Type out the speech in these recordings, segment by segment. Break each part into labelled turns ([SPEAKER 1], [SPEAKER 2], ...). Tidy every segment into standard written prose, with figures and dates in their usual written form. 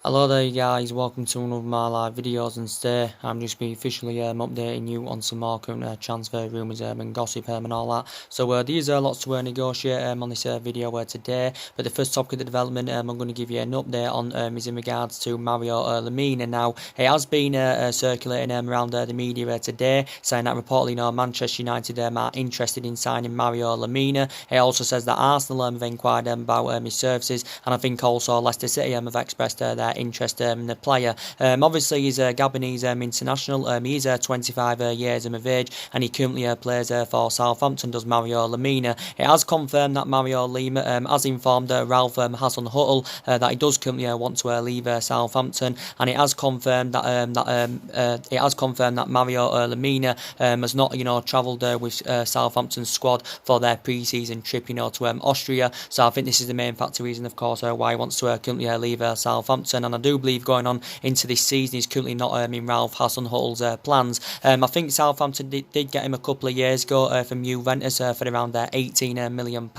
[SPEAKER 1] Hello there guys, welcome to one of my live videos, and today I'm just be officially updating you on some more current transfer rumours and gossip and all that. So these are lots to negotiate on this video today, but the first topic of the development I'm going to give you an update on is in regards to Mario Lemina. Now, it has been circulating around the media today, saying that reportedly Manchester United are interested in signing Mario Lemina. It also says that Arsenal have inquired about his services, and I think also Leicester City have expressed their interest in the player. Obviously, he's a Gabonese international. He's 25 years of age, and he currently plays for Southampton, does Mario Lemina. It has confirmed that Mario Lemina has informed Ralph Hasenhüttl that he does currently want to leave Southampton, and it has confirmed that Mario Lemina has not travelled with Southampton's squad for their pre-season trip to Austria. So I think this is the main factor reason, of course, why he wants to currently leave Southampton. And I do believe going on into this season, he's currently not in Ralph Hasenhüttl's plans. I think Southampton did get him a couple of years ago from Juventus for around £18 million.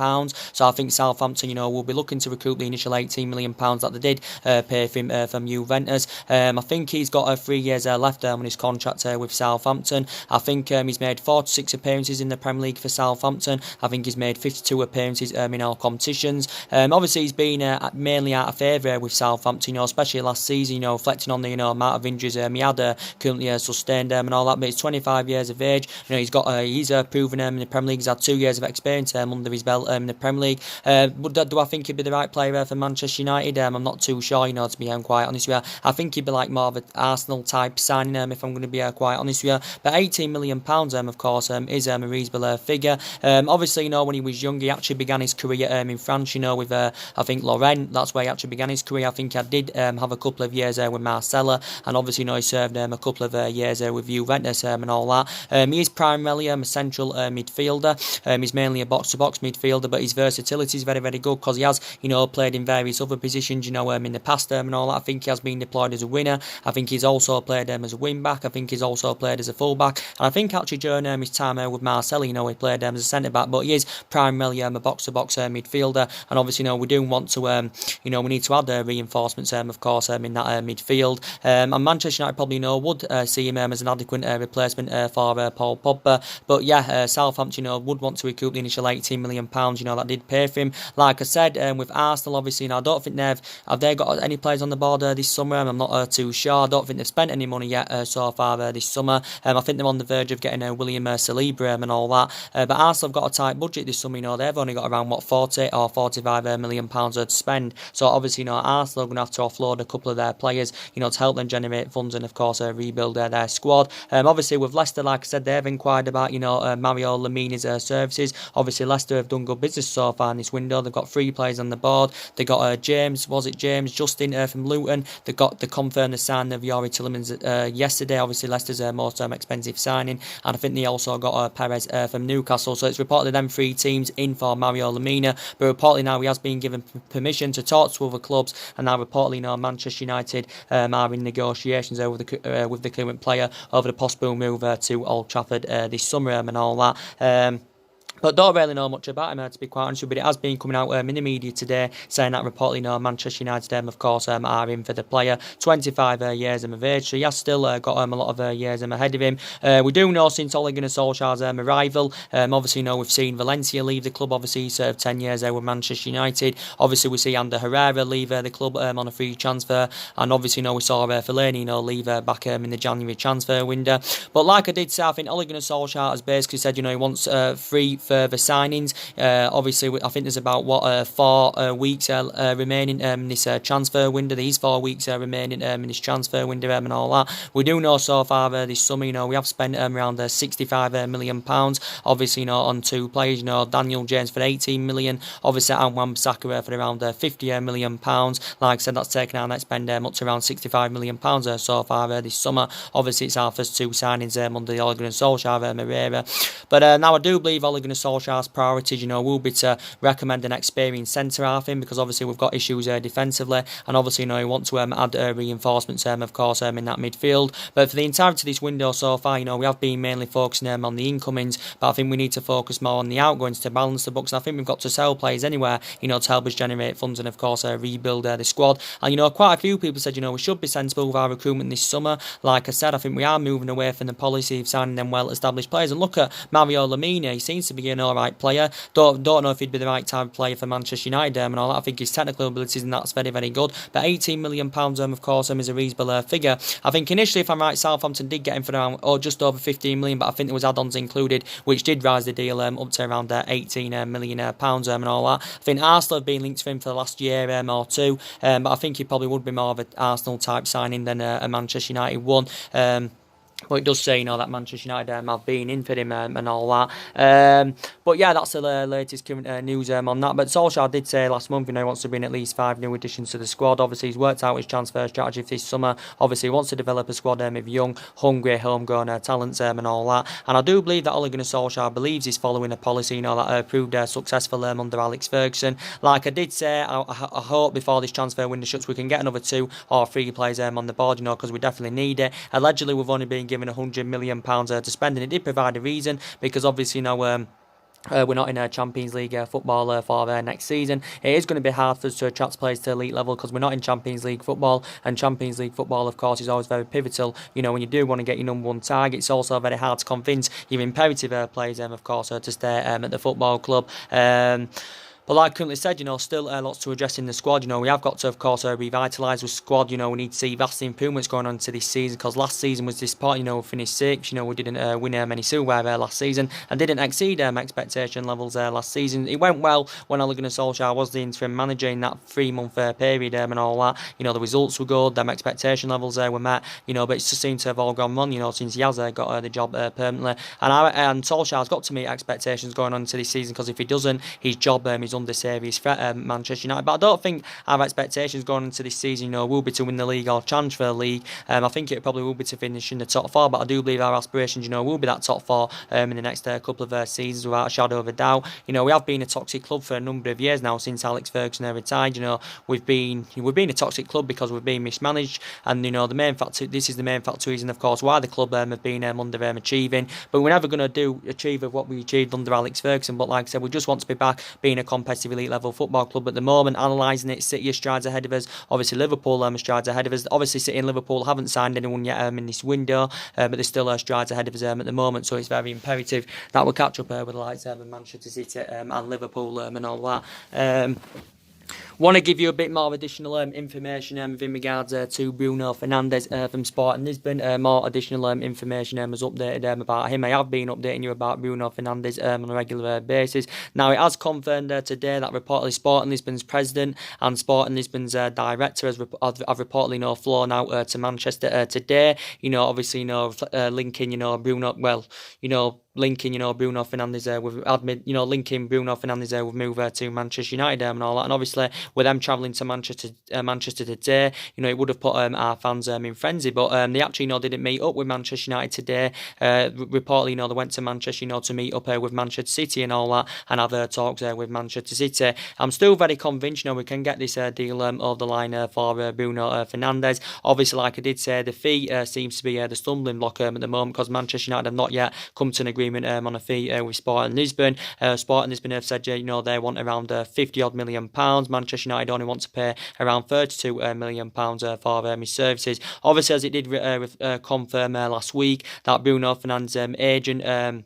[SPEAKER 1] So I think Southampton, will be looking to recoup the initial £18 million that they did pay for him from Juventus. I think he's got 3 years left on his contract with Southampton. I think he's made 46 appearances in the Premier League for Southampton. I think he's made 52 appearances in all competitions. Obviously, he's been mainly out of favour with Southampton, especially last season, reflecting on the amount of injuries he had currently sustained and all that. But he's 25 years of age. He's proven in the Premier League. He's had 2 years of experience under his belt in the Premier League. Do I think he'd be the right player for Manchester United? I'm not too sure, to be quite honest with you. I think he'd be like more of an Arsenal type signing, if I'm going to be quite honest with you. But £18 million, of course, is a reasonable figure. Obviously, when he was young, he actually began his career in France, with I think Lorraine. That's where he actually began his career. I think I did have a couple of years with Marcella, and obviously, he served a couple of years with Juventus and all that. He is primarily a central midfielder. He's mainly a box-to-box midfielder, but his versatility is very, very good because he has, played in various other positions, in the past and all that. I think he has been deployed as a winner. I think he's also played as a wing-back. I think he's also played as a full-back. And I think actually during his time with Marcella, he played as a centre-back, but he is primarily a box-to-box midfielder. And obviously, we do want to, we need to add reinforcements, of course, in that midfield. And Manchester United probably would see him as an adequate replacement for Paul Pogba. But yeah, Southampton, would want to recoup the initial £18 million, that did pay for him. Like I said, with Arsenal, obviously, I don't think have they got any players on the board this summer. I'm not too sure. I don't think they've spent any money yet so far this summer. I think they're on the verge of getting William Saliba and all that. But Arsenal have got a tight budget this summer. They've only got around 40 or 45 million pounds to spend. So obviously, Arsenal are going to have to offload a couple of their players, to help them generate funds and of course rebuild their squad. Obviously, with Leicester, like I said, they've inquired about Mario Lemina's services. Obviously, Leicester have done good business so far in this window. They've got 3 players on the board. They got James Justin from Luton. They confirmed the signing of Youri Tielemans yesterday. Obviously, Leicester's most expensive signing, and I think they also got Perez from Newcastle. So it's reported them 3 teams in for Mario Lemina, but reportedly now he has been given permission to talk to other clubs, and now reportedly Manchester United are in negotiations with the current player over the possible move to Old Trafford this summer and all that. But don't really know much about him, to be quite honest with you. But it has been coming out in the media today, saying that reportedly Manchester United, of course, are in for the player. 25 years of age, so he has still got a lot of years ahead of him. We do know since Ole Gunnar Solskjaer's arrival, obviously, we've seen Valencia leave the club. Obviously, he served 10 years with Manchester United. Obviously, we see Ander Herrera leave the club on a free transfer. And obviously, we saw Fellaini, leave back in the January transfer window. But like I did say, I think Ole Gunnar Solskjaer has basically said, he wants free further signings. Obviously, I think there's about 4 weeks remaining in this transfer window. These 4 weeks remaining in this transfer window and all that. We do know so far this summer, we have spent around £65 million. Obviously, on 2 players. Daniel James for £18 million. Obviously, and Wan-Bissaka for around £50 million. Like I said, that's taken our net spend up to around £65 million so far this summer. Obviously, it's our first 2 signings under the Ole Gunnar Solskjaer era. But now I do believe Ole Gunnar Solskjaer's priorities, will be to recommend an experienced centre half in, because obviously we've got issues defensively, and obviously we want to add reinforcements of course in that midfield. But for the entirety of this window so far, we have been mainly focusing on the incomings, but I think we need to focus more on the outgoings to balance the books. And I think we've got to sell players anywhere, to help us generate funds and of course rebuild the squad. And quite a few people said we should be sensible with our recruitment this summer. Like I said, I think we are moving away from the policy of signing them well-established players. And look at Mario Lemina; he seems to be an alright player. Don't know if he'd be the right type of player for Manchester United and all that. I think his technical abilities and that's very, very good. But £18 million of course is a reasonable figure. I think initially, if I'm right, Southampton did get him for around just over 15 million, but I think there was add-ons included, which did rise the deal up to around £18 million and all that. I think Arsenal have been linked to him for the last year or two, but I think he probably would be more of an Arsenal type signing than a Manchester United one. But it does say, that Manchester United have been in for him and all that. But yeah, that's the latest current news on that. But Solskjaer did say last month, he wants to bring at least 5 new additions to the squad. Obviously, he's worked out his transfer strategy for this summer. Obviously, he wants to develop a squad of young, hungry, homegrown talents and all that. And I do believe that Ole Gunnar Solskjaer believes he's following a policy, that proved successful under Alex Ferguson. Like I did say, I hope before this transfer window shuts, we can get another 2 or 3 players on the board, because we definitely need it. Allegedly, we've only been given £100 million to spend, and it did provide a reason, because obviously we're not in a Champions League football for next season. It is going to be hard for us to attract players to elite level because we're not in Champions League football, and Champions League football of course is always very pivotal. When you do want to get your number one target, it's also very hard to convince your imperative players of course to stay at the football club. But like I currently said, still lots to address in the squad. We have got to, of course, revitalise the squad. We need to see vast improvements going on into this season, because last season was disappointing. We finished 6th. We didn't win many silverware last season and didn't exceed expectation levels last season. It went well when Ole Gunnar Solskjaer was the interim manager in that 3-month period and all that. The results were good, them expectation levels were met. But it just seemed to have all gone wrong, since he has got the job permanently. And Solskjaer's got to meet expectations going on into this season, because if he doesn't, his job is under serious threat at Manchester United. But I don't think our expectations going into this season will be to win the league or challenge for the league. I think it probably will be to finish in the top 4, but I do believe our aspirations will be that top 4 in the next couple of seasons without a shadow of a doubt. We have been a toxic club for a number of years now since Alex Ferguson retired. We've been a toxic club because we've been mismanaged, and this is the main factor reason of course why the club have been under achieving. But we're never going to achieve what we achieved under Alex Ferguson. But like I said, we just want to be back being a competitive elite level football club at the moment. Analysing it, City are strides ahead of us. Obviously Liverpool are strides ahead of us. Obviously City and Liverpool haven't signed anyone yet in this window, but they're still strides ahead of us at the moment. So it's very imperative that we'll catch up with the likes of Manchester City and Liverpool and all that. Want to give you a bit more additional information in regards to Bruno Fernandes from Sporting Lisbon. More additional information was updated about him. I have been updating you about Bruno Fernandes on a regular basis. Now, it has confirmed today that reportedly Sporting Lisbon's president and Sporting Lisbon's director have reportedly flown out to Manchester today. Obviously, linking, Bruno, linking, Bruno Fernandes with linking Bruno Fernandes with move to Manchester United and all that. And obviously, with them travelling to Manchester today, it would have put our fans in frenzy. But they actually, didn't meet up with Manchester United today. Reportedly, they went to Manchester, to meet up with Manchester City and all that, and have talks with Manchester City. I'm still very convinced, we can get this deal over the line for Bruno Fernandes. Obviously, like I did say, the fee seems to be the stumbling block at the moment, because Manchester United have not yet come to an agreement on a fee with Sporting Lisbon. Sporting Lisbon have said, they want around £50 million. Manchester United only want to pay around £32 million for his services. Obviously, as it did confirm last week, that Bruno Fernandes' agent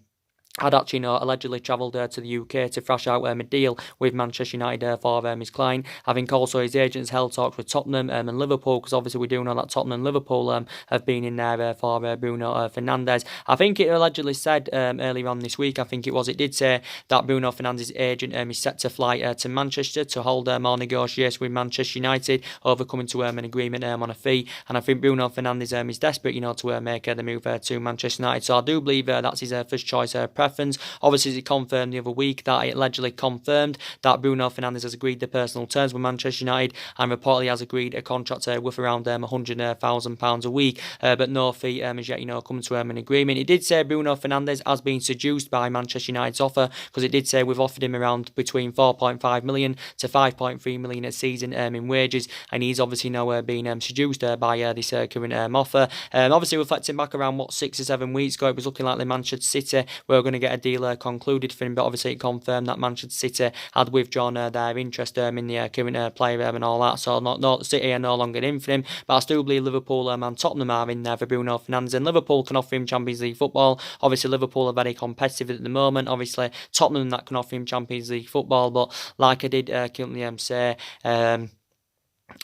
[SPEAKER 1] had actually allegedly travelled to the UK to thrash out a deal with Manchester United for his client. I think also his agents held talks with Tottenham and Liverpool, because obviously we do know that Tottenham and Liverpool have been in there for Bruno Fernandes. I think it allegedly said earlier on this week, it did say that Bruno Fernandes' agent is set to fly to Manchester to hold more negotiations with Manchester United over coming to an agreement on a fee. And I think Bruno Fernandes is desperate, to make the move to Manchester United. So I do believe that's his first choice preference. Obviously, it confirmed the other week that it allegedly confirmed that Bruno Fernandes has agreed the personal terms with Manchester United and reportedly has agreed a contract worth around £100,000 a week, but no fee has yet, come to an agreement. It did say Bruno Fernandes has been seduced by Manchester United's offer, because it did say we've offered him around between 4.5 million to 5.3 million a season in wages, and he's obviously now being seduced by this current offer. Obviously, reflecting back around 6 or 7 weeks ago, it was looking like the Manchester City were going to get a deal concluded for him, but obviously it confirmed that Manchester City had withdrawn their interest in the current player and all that. So not City are no longer in for him, but I still believe Liverpool and Tottenham are in there for Bruno Fernandes, and Liverpool can offer him Champions League football. Obviously, Liverpool are very competitive at the moment. Obviously, Tottenham that can offer him Champions League football, but like I did currently say,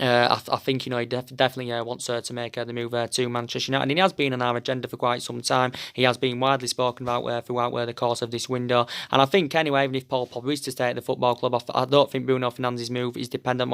[SPEAKER 1] I think he definitely wants to make the move to Manchester United, and he has been on our agenda for quite some time. He has been widely spoken about throughout the course of this window, and I think anyway, even if Paul Pogba is to stay at the football club, I don't think Bruno Fernandes' move is dependent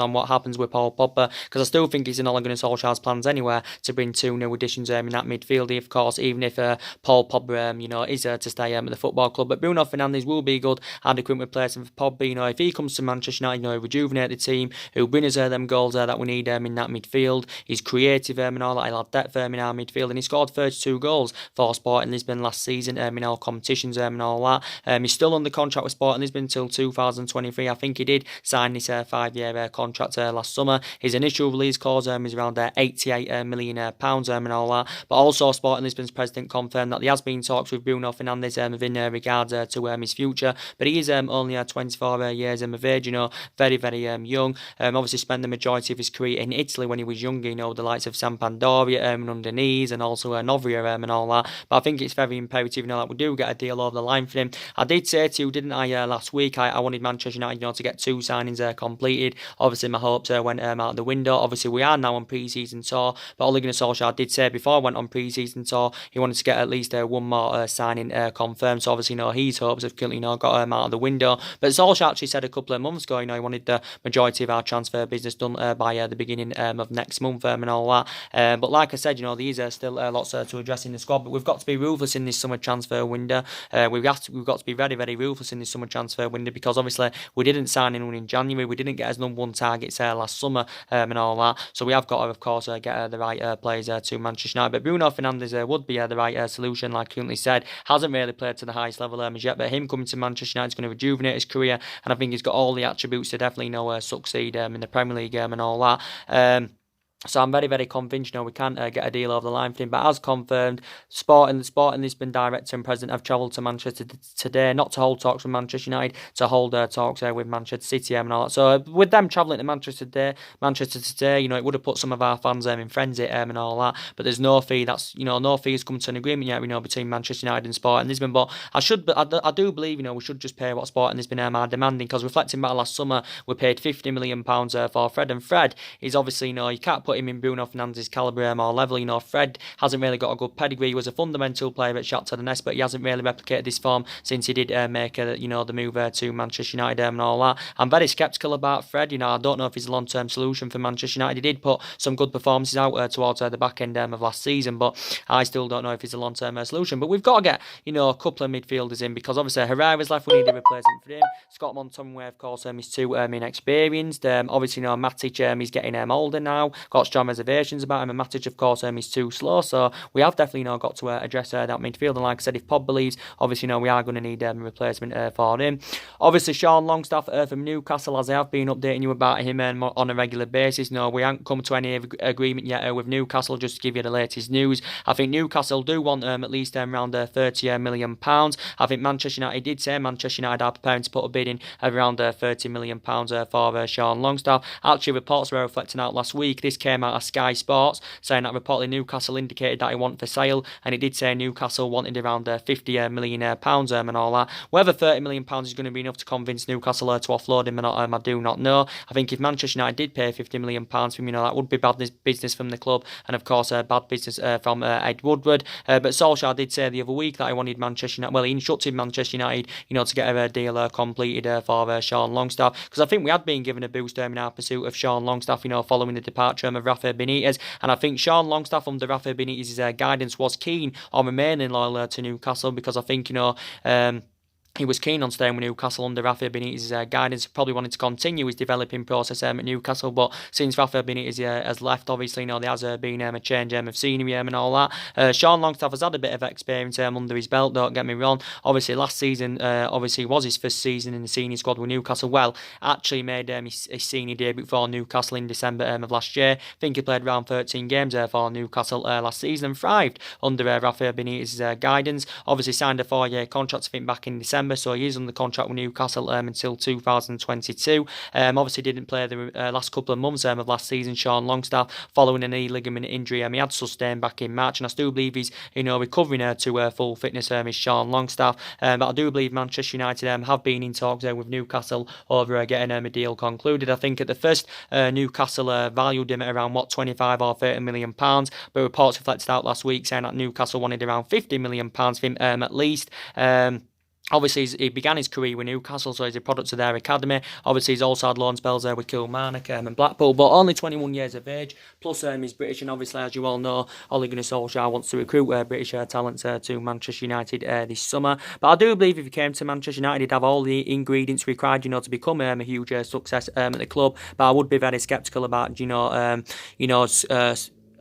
[SPEAKER 1] on what happens with Paul Pogba, because I still think he's in Ole Gunnar Solskjaer's plans anyway to bring 2 new additions in that midfield. Of course, even if Paul Pogba is to stay at the football club, but Bruno Fernandes will be good adequate replacement for Pogba. If he comes to Manchester United, rejuvenate the team, he'll bring us them goals that we need in that midfield. He's creative and all that. He'll have depth in our midfield, and he scored 32 goals for Sporting Lisbon last season in all competitions and all that. He's still under contract with Sporting Lisbon until 2023. I think he did sign this 5-year contract last summer. His initial release clause is around £88 million and all that. But also, Sporting Lisbon's president confirmed that there has been talks with Bruno Fernandes within regards to his future. But he is only 24 years of age, very, very young. Obviously, spent the majority of his career in Italy when he was younger, the likes of Sampdoria and Udinese, and also Novria and all that. But I think it's very imperative that we do get a deal over the line for him. I did say to you, didn't I, last week, I wanted Manchester United to get 2 signings completed. Obviously, my hopes went out the window. Obviously, we are now on pre-season tour, but Ole Gunnar Solskjaer did say before I went on pre-season tour, he wanted to get at least one more signing confirmed. So obviously, his hopes have currently got out of the window. But Solskjaer actually said a couple of months ago, he wanted the majority of our transfer business done by the beginning of next month and all that. But like I said, these are still lots to address in the squad. But we've got to be ruthless in this summer transfer window. We've got to be very, very ruthless in this summer transfer window, because obviously we didn't sign anyone in January. We didn't get as number 1 targets last summer and all that. So we have got to, of course, get the right players to Manchester United. But Bruno Fernandes would be the right solution, like I currently said. Hasn't really played to the highest level as yet, but him coming to Manchester United is going to rejuvenate his career, and I think he's got all the attributes to definitely succeed in the Premier League and all that. So I'm very, very convinced, we can get a deal over the line for him. But as confirmed, Sporting Lisbon director and president have travelled to Manchester today, not to hold talks with Manchester United, to hold talks with Manchester City and all that. So with them travelling to Manchester today, it would have put some of our fans in frenzy and all that. But there's no fee. That's no fee has come to an agreement yet. Between Manchester United and Sporting Lisbon. But I do believe we should just pay what Sporting Lisbon are demanding. Because reflecting back last summer, we paid £50 million for Fred, and Fred is obviously you can't put him in Bruno Fernandes' calibre or level. Fred hasn't really got a good pedigree. He was a fundamental player at Shakhtar Donetsk, but he hasn't really replicated this form since he did make the move to Manchester United and all that. I'm very sceptical about Fred. I don't know if he's a long-term solution for Manchester United. He did put some good performances out towards the back end of last season, but I still don't know if he's a long-term solution. But we've got to get a couple of midfielders in, because obviously Herrera's left. We need a replacement for him. Scott McTominay, of course, is too inexperienced. Obviously, Matic is getting older now. Got strong reservations about him, and Matic, of course, is too slow. So we have definitely got to address that midfield. And like I said, if Pod believes, obviously, we are going to need a replacement for him. Obviously, Sean Longstaff from Newcastle, as I have been updating you about him on a regular basis. We haven't come to any agreement yet with Newcastle. Just to give you the latest news, I think Newcastle do want at least around £30 million. I think Manchester United did say Manchester United are preparing to put a bid in of around £30 million for Sean Longstaff. Actually, reports were reflecting out last week. This came out of Sky Sports, saying that reportedly Newcastle indicated that he wanted for sale, and it did say Newcastle wanted around £50 million and all that. Whether £30 million is going to be enough to convince Newcastle to offload him or not, I do not know. I think if Manchester United did pay £50 million for him, that would be bad business from the club, and of course bad business from Ed Woodward. But Solskjaer did say the other week that he wanted Manchester United, he instructed Manchester United, to get a deal completed for Sean Longstaff, because I think we had been given a boost in our pursuit of Sean Longstaff, following the departure of Rafa Benitez, and I think Sean Longstaff under Rafa Benitez's guidance was keen on remaining loyal to Newcastle, because I think, he was keen on staying with Newcastle under Rafa Benitez's guidance. Probably wanted to continue his developing process at Newcastle, but since Rafa Benitez has left, obviously, there has been a change of scenery and all that. Sean Longstaff has had a bit of experience under his belt, don't get me wrong. Obviously, last season, obviously, was his first season in the senior squad with Newcastle. Well, actually made his senior debut for Newcastle in December of last year. I think he played around 13 games for Newcastle last season and thrived under Rafa Benitez's guidance. Obviously, signed a 4-year contract, I think, back in December. So he is under contract with Newcastle until 2022. Obviously didn't play the last couple of months of last season, Sean Longstaff, following a knee ligament injury he had sustained back in March, and I still believe he's recovering to full fitness, is Sean Longstaff. But I do believe Manchester United have been in talks with Newcastle over getting a deal concluded. I think at the first Newcastle valued him at around 25 or 30 million pounds, but reports reflected out last week saying that Newcastle wanted around 50 million pounds for him at least. Obviously, he began his career with Newcastle, so he's a product of their academy. Obviously, he's also had loan spells there with Kilmarnock and Blackpool, but only 21 years of age. Plus, he's British, and obviously, as you all know, Ole Gunnar Solskjaer wants to recruit British talents to Manchester United this summer. But I do believe if he came to Manchester United, he'd have all the ingredients required, to become a huge success at the club. But I would be very sceptical about,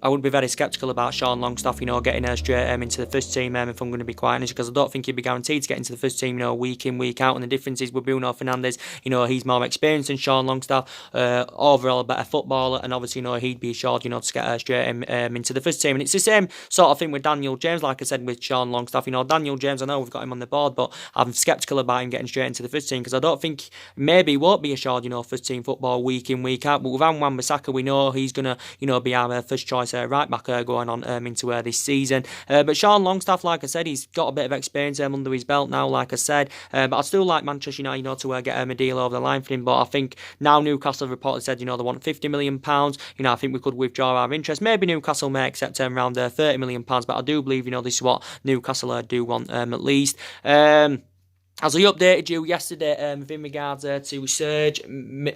[SPEAKER 1] I would be very sceptical about Sean Longstaff, getting straight into the first team, if I'm going to be quite honest, because I don't think he'd be guaranteed to get into the first team, week in, week out. And the difference is with Bruno Fernandes, he's more experienced than Sean Longstaff, overall a better footballer, and obviously, he'd be assured, to get straight into the first team. And it's the same sort of thing with Daniel James, like I said, with Sean Longstaff. Daniel James, I know we've got him on the board, but I'm sceptical about him getting straight into the first team, because I don't think, maybe he won't be assured, first team football week in, week out. But with Wan-Bissaka, we know he's going to be our first choice right back going on into this season. But Sean Longstaff, like I said, he's got a bit of experience under his belt now, like I said. But I'd still like Manchester United, to get a deal over the line for him. But I think now Newcastle have reportedly said, they want £50 million. I think we could withdraw our interest. Maybe Newcastle may accept around £30 million. But I do believe, this is what Newcastle do want at least. As I updated you yesterday with in regards to Serge,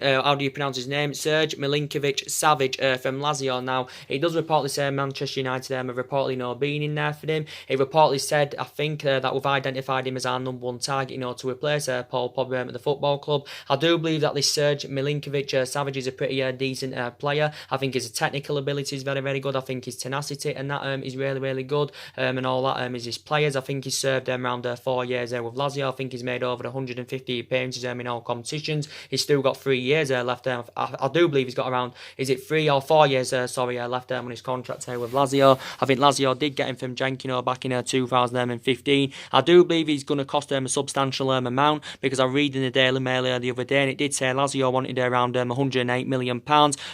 [SPEAKER 1] how do you pronounce his name? Serge Milinkovic-Savic from Lazio. Now, he does reportedly say Manchester United have reportedly been in there for him. He reportedly said, I think, that we've identified him as our number one target, to replace Paul Pogba at the football club. I do believe that this Serge Milinkovic-Savic is a pretty decent player. I think his technical ability is very, very good. I think his tenacity and that is really, really good. And all that is his players. I think he's served around 4 years with Lazio. I think he's made over 150 appearances in all competitions. He's still got 3 years left. I do believe he's got around, is it 3 or 4 years left on his contract here with Lazio. I think Lazio did get him from Genk, back in 2015. I do believe he's going to cost them a substantial amount, because I read in the Daily Mail the other day, and it did say Lazio wanted around £108 million,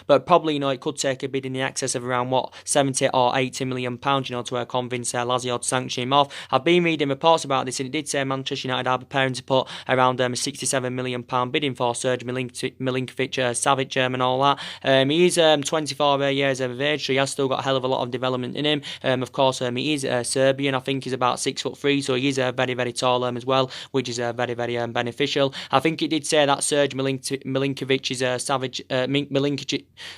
[SPEAKER 1] but probably, it could take a bid in the excess of around, 70 or 80 million pounds, to convince Lazio to sanction him off. I've been reading reports about this, and it did say Manchester United are preparing to put around a £67 million bidding for Serge Milinkovic-Savic and all that. He is 24 years of age, so he has still got a hell of a lot of development in him. Of course, he is Serbian. I think he's about 6'3", so he is very, very tall as well, which is very, very beneficial. I think it did say that Serge Milinkovic is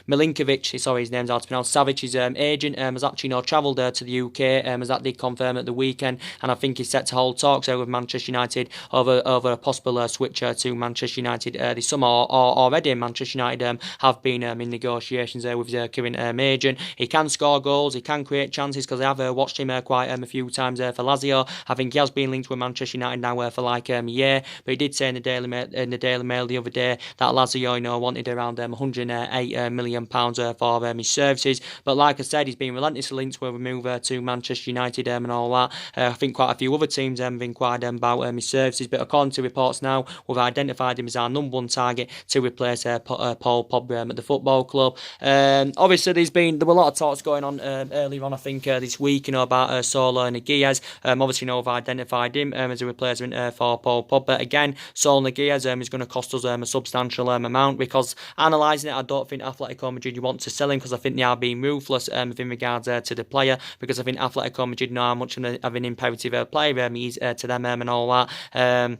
[SPEAKER 1] Milinkovic, sorry, his name's hard to pronounce. Savic's agent has actually travelled to the UK, as that did confirm at the weekend, and I think he's set to hold talks with Manchester United over a possible switch to Manchester United this summer, or already Manchester United have been in negotiations with his current agent. He can score goals, he can create chances, because I have watched him quite a few times for Lazio. I think he has been linked with Manchester United now for like a year, but he did say in the Daily Mail the other day that Lazio wanted around £108 million for his services. But like I said, he's been relentlessly linked with a move to Manchester United and all that. I think quite a few other teams have inquired about his services, but according to reports now, we've identified him as our number one target to replace Paul Pogba at the football club. Obviously, there were a lot of talks going on earlier on, I think, this week, about Solo Niguez. Obviously, we've identified him as a replacement for Paul Pogba. Again, Solo Niguez is going to cost us a substantial amount, because analysing it, I don't think Atletico Madrid want to sell him, because I think they are being ruthless in regards to the player, because I think Atletico Madrid know how much of an imperative player he is to them and all that.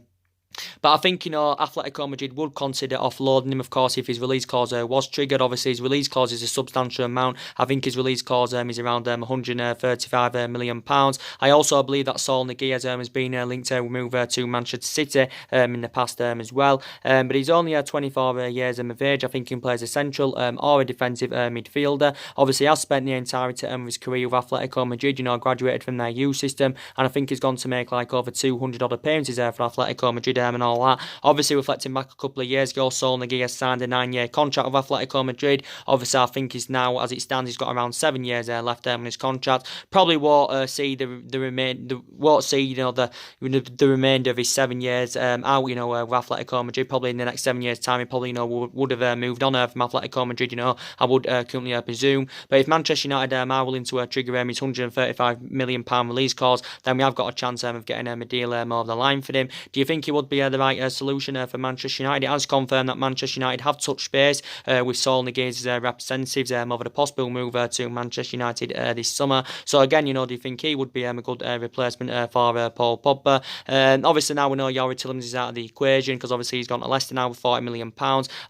[SPEAKER 1] But I think, Atletico Madrid would consider offloading him, of course, if his release clause was triggered. Obviously, his release clause is a substantial amount. I think his release clause is around £135 million. I also believe that Saul Niguez has been linked to move to Manchester City in the past as well. But he's only 24 years of age. I think he plays a central or a defensive midfielder. Obviously, he has spent the entirety of his career with Atletico Madrid, graduated from their youth system, and I think he's gone to make like over 200 odd appearances for Atletico Madrid and all that. Obviously, reflecting back a couple of years ago, Saul Niguez signed a 9-year contract with Atletico Madrid. Obviously, I think he's now, as it stands, he's got around 7 years left on his contract. Probably won't see the remainder of his 7 years out, with Atletico Madrid. Probably in the next 7 years' time, he probably would have moved on from Atletico Madrid. I would currently presume. But if Manchester United are willing to trigger his £135 million release clause, then we have got a chance of getting a deal over the line for him. Do you think he would be the right solution for Manchester United? It has confirmed that Manchester United have touched base with Saul Niguez's representatives over the possible move to Manchester United this summer. So again, do you think he would be a good replacement for Paul Pogba? Obviously now we know Youri Tielemans is out of the equation because obviously he's gone to Leicester now with £40 million.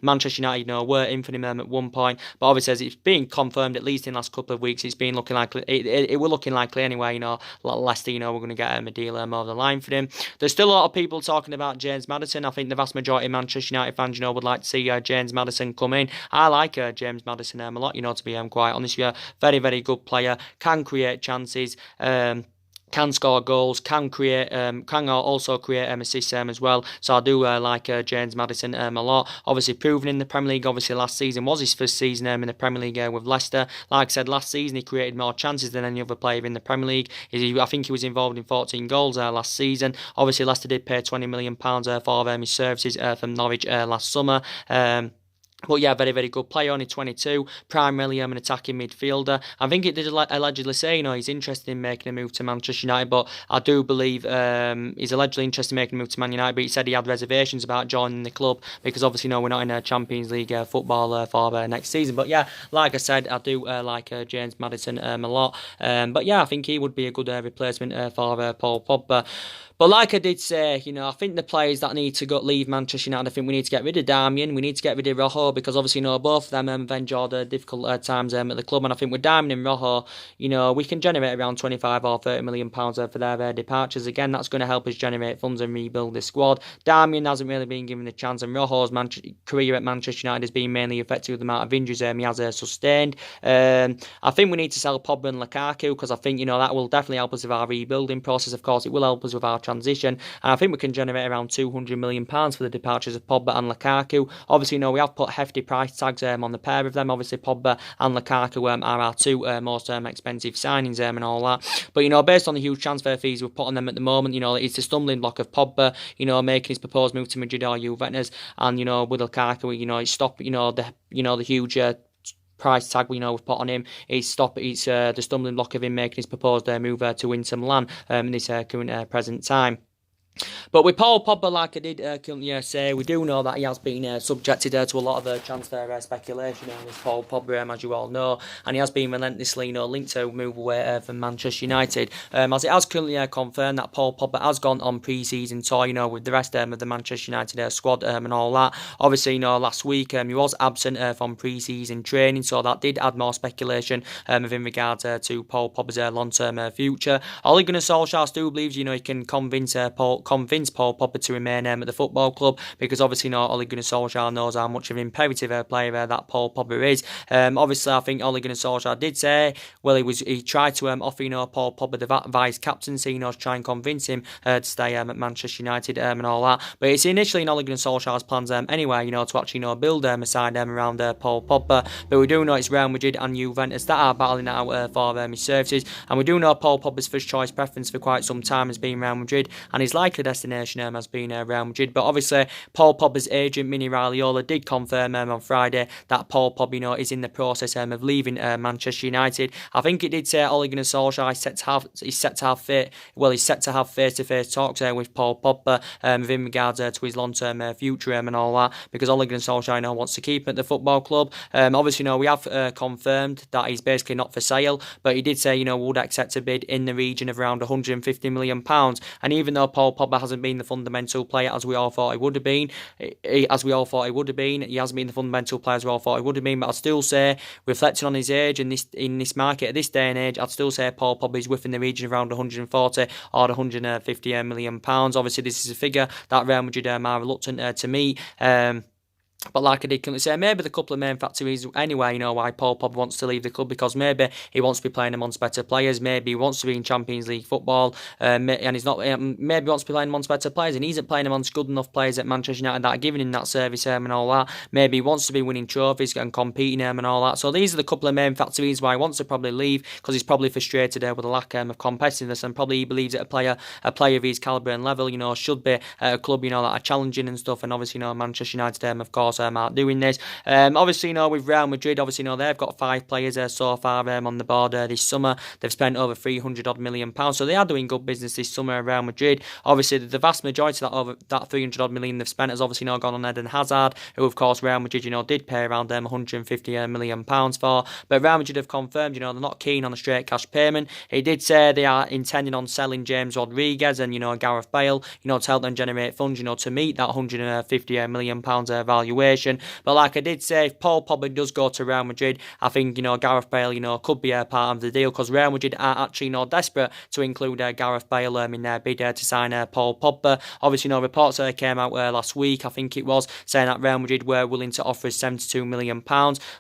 [SPEAKER 1] Manchester United were in for him at one point, but obviously as it's been confirmed at least in the last couple of weeks, it's been looking likely. It were looking likely anyway. Leicester, we're going to get a deal over the line for him. There's still a lot of people talking about James Maddison. I think the vast majority of Manchester United fans, would like to see James Maddison come in. I like James Maddison a lot, to be quite honest with you. Very, very good player, can create chances, can score goals, can also create assists as well. So I do like James Maddison a lot. Obviously proven in the Premier League. Obviously last season was his first season in the Premier League with Leicester. Like I said, last season he created more chances than any other player in the Premier League. I think he was involved in 14 goals last season. Obviously Leicester did pay £20 million for his services from Norwich last summer. But yeah, very, very good player, only 22, primarily an attacking midfielder. I think it did allegedly say, he's interested in making a move to Manchester United, but I do believe he's allegedly interested in making a move to Man United, but he said he had reservations about joining the club because obviously, we're not in a Champions League football for next season. But yeah, like I said, I do like James Maddison a lot. But yeah, I think he would be a good replacement for Paul Pogba. But like I did say, I think the players that need to leave Manchester United, I think we need to get rid of Darmian, we need to get rid of Rojo, because obviously, both of them have endured difficult times at the club, and I think with Darmian and Rojo, we can generate around 25 or 30 million pounds for their departures. Again, that's going to help us generate funds and rebuild the squad. Darmian hasn't really been given the chance, and Rojo's career at Manchester United has been mainly affected with the amount of injuries he has sustained. I think we need to sell Pogba and Lukaku, because I think, that will definitely help us with our rebuilding process. Of course, it will help us with our transition, and I think we can generate around £200 million for the departures of Pogba and Lukaku. Obviously, we have put hefty price tags on the pair of them. Obviously, Pogba and Lukaku are our two most expensive signings and all that. But, based on the huge transfer fees we've put on them at the moment, it's the stumbling block of Pogba, making his proposed move to Madrid or Juventus, and, with Lukaku, it's stopped, the huge price tag we've put on him. It's the stumbling block of him making his proposed move to Inter Milan in this current present time. But with Paul Pogba, like I did say, we do know that he has been subjected to a lot of transfer speculation on this Paul Pogba, as you all know, and he has been relentlessly linked to move away from Manchester United. As it has currently confirmed that Paul Pogba has gone on pre-season tour, with the rest of the Manchester United squad and all that. Obviously, last week he was absent from pre-season training, so that did add more speculation in regards to Paul Pogba's long-term future. Ole Gunnar Solskjaer still believes, he can convince Paul Pogba to remain at the football club, because obviously Ole Gunnar Solskjaer knows how much of an imperative player that Paul Pogba is. Obviously I think Ole Gunnar Solskjaer did say, well, he tried to offer Paul Pogba the vice captaincy, to try and convince him to stay at Manchester United and all that. But it's initially in Ole Gunnar Solskjaer's plans anyway, to actually build a side around Paul Pogba. But we do know it's Real Madrid and Juventus that are battling out for his services, and we do know Paul Pogba's first choice preference for quite some time has been Real Madrid, and his likely destination has been Real Madrid. But obviously Paul Pogba's agent Mini Raiola did confirm on Friday that Paul Pogba is in the process of leaving Manchester United. I think it did say Ole Gunnar Solskjaer he's set to have face-to-face talks with Paul Pogba in regards to his long-term future and all that, because Ole Gunnar Solskjaer wants to keep him at the football club. Obviously we have confirmed that he's basically not for sale, but he did say would accept a bid in the region of around £150 million. And even though Paul Pogba hasn't hasn't been the fundamental player as we all thought he would have been. He hasn't been the fundamental player as we all thought he would have been. But I'd still say, reflecting on his age and in this market at this day and age, I'd still say Paul Pogba is within the region of around 140 or 150 million pounds. Obviously, this is a figure that Real Madrid are reluctant to meet. But like I did currently say, maybe the couple of main factors anyway, why Paul Pogba wants to leave the club, because maybe he wants to be playing amongst better players, maybe he wants to be in Champions League football, and he's not. Maybe he wants to be playing amongst better players, and he isn't playing amongst good enough players at Manchester United that are giving him that service and all that. Maybe he wants to be winning trophies and competing and all that. So these are the couple of main factors why he wants to probably leave, because he's probably frustrated with the lack of competitiveness, and probably he believes that a player of his calibre and level, should be at a club, that are challenging and stuff. And obviously, Manchester United, of course, aren't doing this. Obviously, with Real Madrid, obviously, they've got 5 players so far on the board this summer. They've spent over 300 odd million pounds, so they are doing good business this summer at Real Madrid. Obviously, the vast majority of that 300 odd million they've spent has obviously gone on Eden Hazard, who of course Real Madrid, did pay around 150 million pounds for. But Real Madrid have confirmed, they're not keen on a straight cash payment. He did say they are intending on selling James Rodriguez and Gareth Bale, to help them generate funds, to meet that 150 million pounds valuation. But like I did say, if Paul Pogba does go to Real Madrid, I think, Gareth Bale, could be a part of the deal, because Real Madrid are actually, desperate to include Gareth Bale in their bid to sign Paul Pogba. Obviously, reports came out last week, I think it was, saying that Real Madrid were willing to offer us £72 million,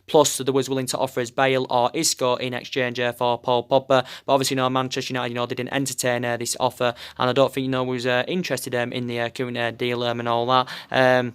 [SPEAKER 1] plus they was willing to offer us Bale or Isco in exchange for Paul Pogba. But obviously, Manchester United, didn't entertain this offer, and I don't think, was interested in the current deal and all that.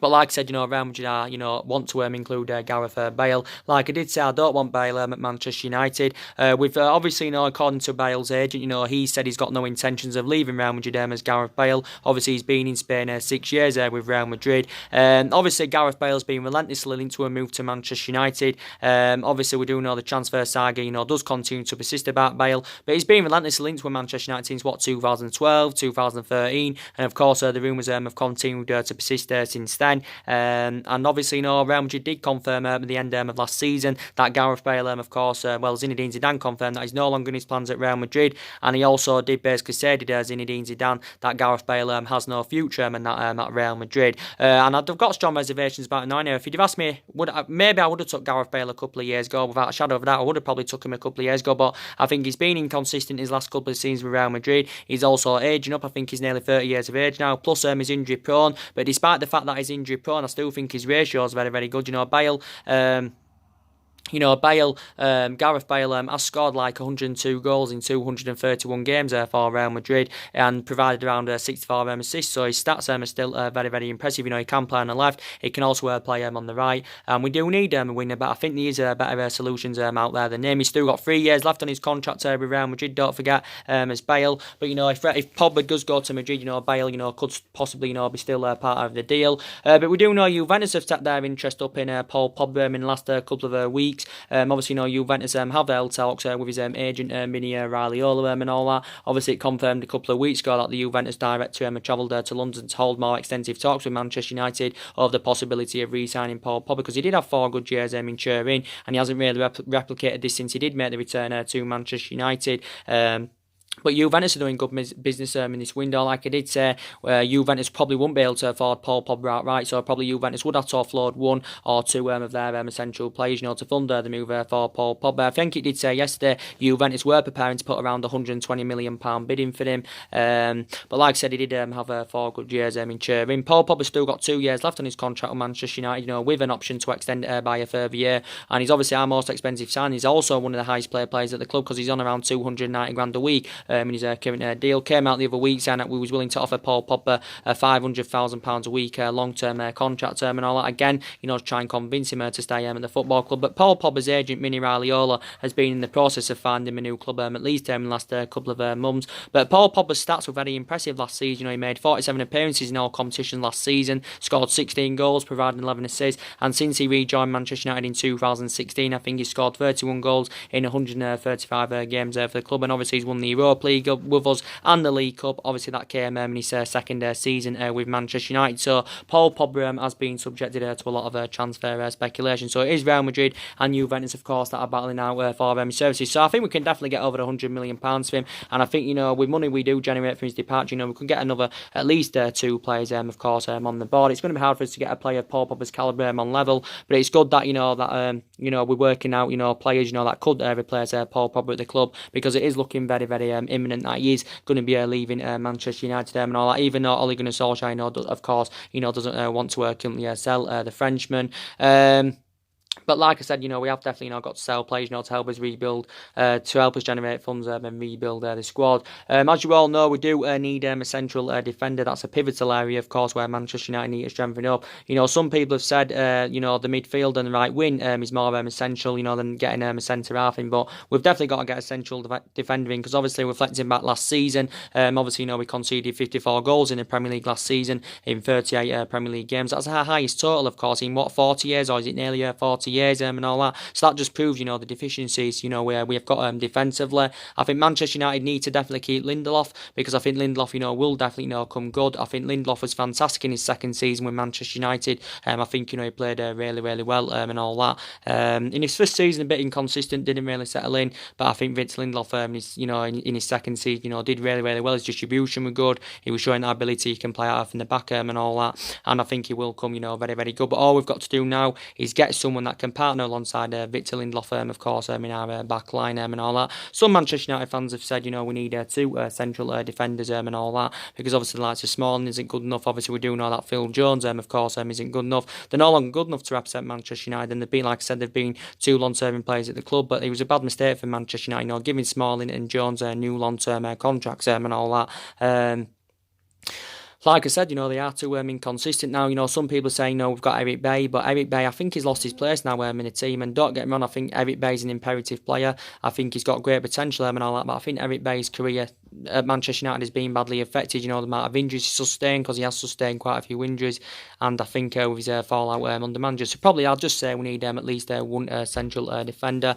[SPEAKER 1] But like I said, Real Madrid are, want to include Gareth Bale. Like I did say, I don't want Bale at Manchester United. With obviously, according to Bale's agent, he said he's got no intentions of leaving Real Madrid as Gareth Bale. Obviously, he's been in Spain 6 years with Real Madrid. Obviously, Gareth Bale's been relentlessly linked to a move to Manchester United. Obviously, we do know the transfer saga, does continue to persist about Bale, but he's been relentlessly linked to Manchester United since 2012, 2013, and of course, the rumours have continued to persist since then. And obviously, Real Madrid did confirm at the end of last season that Gareth Bale, of course, Zinedine Zidane confirmed that he's no longer in his plans at Real Madrid, and he also did basically say to Zinedine Zidane that Gareth Bale has no future at Real Madrid. And I've got strong reservations about it now. If you'd have asked me, maybe I would have took Gareth Bale a couple of years ago, without a shadow of a doubt. I would have probably took him a couple of years ago, but I think he's been inconsistent his last couple of seasons with Real Madrid. He's also aging up. I think he's nearly 30 years of age now, plus he's injury prone. But despite the fact that he's injury prone, I still think his ratio is very, very good. Bale, Gareth Bale has scored like 102 goals in 231 games for Real Madrid and provided around 64 assists, so his stats are still very, very impressive. He can play on the left, he can also play on the right, and we do need a winner, but I think there is better solutions out there than him. He's still got 3 years left on his contract with Real Madrid, don't forget, as Bale. But if Pogba does go to Madrid, Bale could possibly be still part of the deal. But we do know Juventus have set their interest up in Paul Pogba in the last couple of weeks. Obviously, Juventus have held talks with his agent, Mini Raiola, and all that. Obviously, it confirmed a couple of weeks ago that the Juventus director travelled to London to hold more extensive talks with Manchester United of the possibility of re-signing Paul Pogba, because he did have 4 good years in Turin, and he hasn't really replicated this since he did make the return to Manchester United. But Juventus are doing good business in this window. Like I did say, Juventus probably won't be able to afford Paul Pogba outright, so probably Juventus would have to offload 1 or 2 of their essential players, to fund the move for Paul Pogba. I think it did say yesterday Juventus were preparing to put around £120 million bid in for him. But like I said, he did have 4 good years in Turin. Paul Pogba's still got 2 years left on his contract with Manchester United, with an option to extend it by a further year. And he's obviously our most expensive signing. He's also one of the highest paid players at the club, because he's on around $290,000 a week. In his current deal. Came out the other week saying that we was willing to offer Paul Pogba £500,000 a week long-term contract term and all that. Again, to try and convince him to stay at the football club. But Paul Pogba's agent, Mini Raiola, has been in the process of finding him a new club at least in the last couple of months. But Paul Pogba's stats were very impressive last season. He made 47 appearances in all competitions last season, scored 16 goals, provided 11 assists, and since he rejoined Manchester United in 2016, I think he scored 31 goals in 135 games for the club, and obviously he's won the Europa Europa League with us and the League Cup. Obviously, that came in his second season with Manchester United. So Paul Pogba has been subjected to a lot of transfer speculation. So it is Real Madrid and Juventus, of course, that are battling out for his services. So I think we can definitely get over £100 million for him. And I think, with money we do generate from his departure, we can get another at least 2 players, of course, on the board. It's going to be hard for us to get a player of Paul Pogba's calibre on level, but it's good that we're working out players that could replace Paul Pogba at the club, because it is looking very, very imminent that he is going to be leaving Manchester United and all that. Even though Ole Gunnar Solskjaer, of course, doesn't want to currently sell the Frenchman. But like I said, we have definitely got to sell players, to help us rebuild, to help us generate funds and rebuild the squad. As you all know, we do need a central defender. That's a pivotal area, of course, where Manchester United need to strengthen up. Some people have said, the midfield and the right wing is more essential, than getting a centre half in. But we've definitely got to get a central defender in, because obviously reflecting back last season, we conceded 54 goals in the Premier League last season in 38 Premier League games. That's our highest total, of course, in 40 years, or is it nearly 40 years and all that. So that just proves, the deficiencies, where we have got defensively. I think Manchester United need to definitely keep Lindelof, because I think Lindelof, will definitely, come good. I think Lindelof was fantastic in his second season with Manchester United. I think, he played really, really well and all that. In his first season, a bit inconsistent, didn't really settle in, but I think Vince Lindelof, in his second season, did really, really well. His distribution was good. He was showing that ability he can play out from the back and all that. And I think he will come, very, very good. But all we've got to do now is get someone that can partner alongside Victor Lindelof, of course, in our back line and all that. Some Manchester United fans have said, we need 2 central defenders and all that, because obviously the likes of Smalling isn't good enough. Obviously, we do know that Phil Jones, of course, isn't good enough. They're no longer good enough to represent Manchester United, and they've been, like I said, they've been 2 long-serving players at the club, but it was a bad mistake for Manchester United, giving Smalling and Jones new long-term contracts and all that. Like I said, they are too inconsistent now. Some people say, we've got Eric Bailly, but Eric Bailly, I think he's lost his place now in the team. And don't get me wrong, I think Eric Bailly's an imperative player. I think he's got great potential and all that, but I think Eric Bailly's career at Manchester United has been badly affected. The amount of injuries he sustained, because he has sustained quite a few injuries, and I think with his fallout under manager. So probably I'll just say we need at least 1 central defender.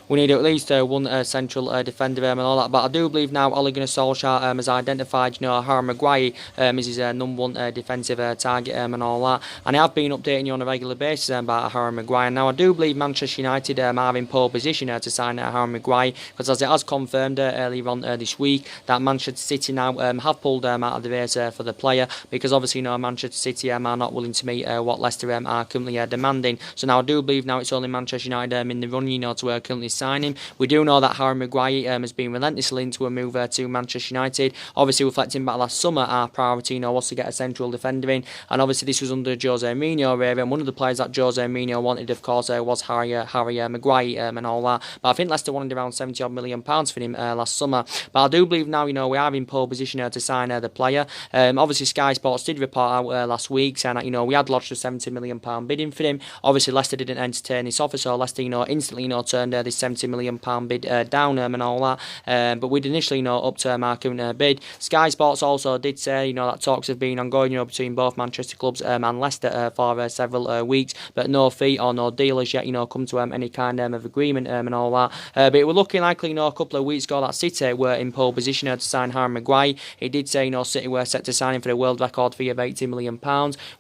[SPEAKER 1] We need at least 1 central defender and all that. But I do believe now Ole Gunnar Solskjaer has identified, Harry Maguire as his number 1 defensive target and all that. And I have been updating you on a regular basis about Harry Maguire. Now, I do believe Manchester United are in pole position to sign Harry Maguire, because as it has confirmed earlier on this week, that Manchester City now have pulled out of the race for the player, because obviously, Manchester City are not willing to meet what Leicester are currently demanding. So now I do believe now it's only Manchester United in the run, to currently sign him. We do know that Harry Maguire has been relentlessly into a move to Manchester United. Obviously, reflecting back last summer, our priority was to get a central defender in, and obviously this was under Jose Mourinho, and one of the players that Jose Mourinho wanted, of course, was Harry Maguire and all that. But I think Leicester wanted around £70 million for him last summer. But I do believe now, we are in pole position to sign the player. Obviously, Sky Sports did report out last week saying that we had lodged a £70 million bidding for him. Obviously, Leicester didn't entertain this offer, so Leicester instantly turned this £70 million bid down and all that. But we'd initially up to our current bid. Sky Sports also did say that talks have been ongoing between both Manchester clubs and Leicester for several weeks, but no fee or no deal as yet come to any kind of agreement and all that. But it was looking likely a couple of weeks ago that City were in pole position to sign Harry Maguire. He did say City were set to sign him for a world record fee of £80 million,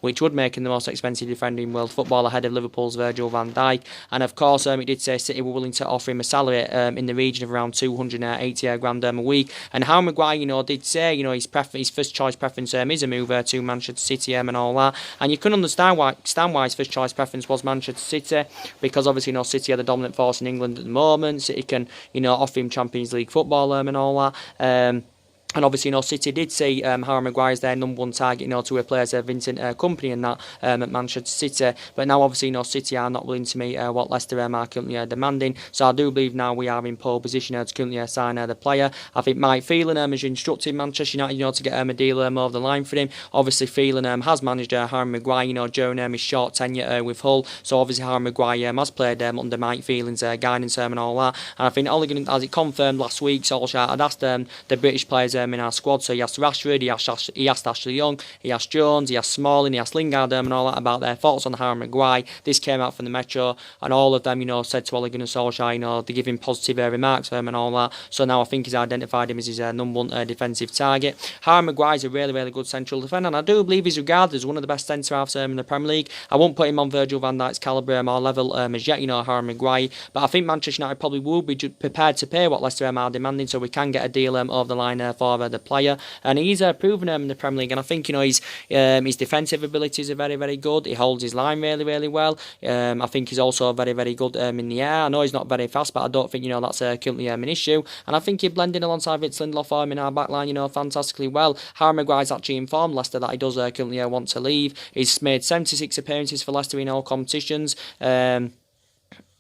[SPEAKER 1] which would make him the most expensive defender in world football, ahead of Liverpool's Virgil van Dijk. And of course, it did say City were willing to offer him a salary in the region of around 280 grand a week. And Harry Maguire, did say his first choice preference is a move to Manchester City and all that. And you can understand why his first choice preference was Manchester City, because obviously City are the dominant force in England at the moment. City can offer him Champions League football and all that. And obviously, City did see Harry Maguire as their number 1 target, to replace Vincent Kompany and that at Manchester City. But now, obviously, City are not willing to meet what Leicester are currently demanding. So I do believe now we are in pole position to currently sign the player. I think Mike Phelan has instructed Manchester United, to get a deal over the line for him. Obviously, Phelan has managed Harry Maguire, during his short tenure with Hull. So obviously, Harry Maguire has played under Mike Phelan's guidance and all that. And I think, as it confirmed last week, Solskjaer had asked the British players in our squad. So he asked Rashford, he asked Ashley Young, he asked Jones, he asked Smalling, he asked Lingard and all that about their thoughts on Harry Maguire. This came out from the Metro, and all of them, said to Ole Gunnar Solskjaer, they give him positive remarks and all that. So now I think he's identified him as his number one defensive target. Harry Maguire's a really, really good central defender, and I do believe he's regarded as one of the best centre-halves in the Premier League. I won't put him on Virgil van Dijk's calibre or level as yet, Harry Maguire, but I think Manchester United probably will be prepared to pay what Leicester are demanding, so we can get a deal over the line for the player. And he's proven in the Premier League, and I think his defensive abilities are very, very good. He holds his line really, really well. I think he's also very, very good in the air. I know he's not very fast, but I don't think that's currently an issue. And I think he'd blend in alongside Vince Lindelof in our back line, fantastically well. Harry Maguire's actually informed Leicester that he does currently want to leave. He's made 76 appearances for Leicester in all competitions.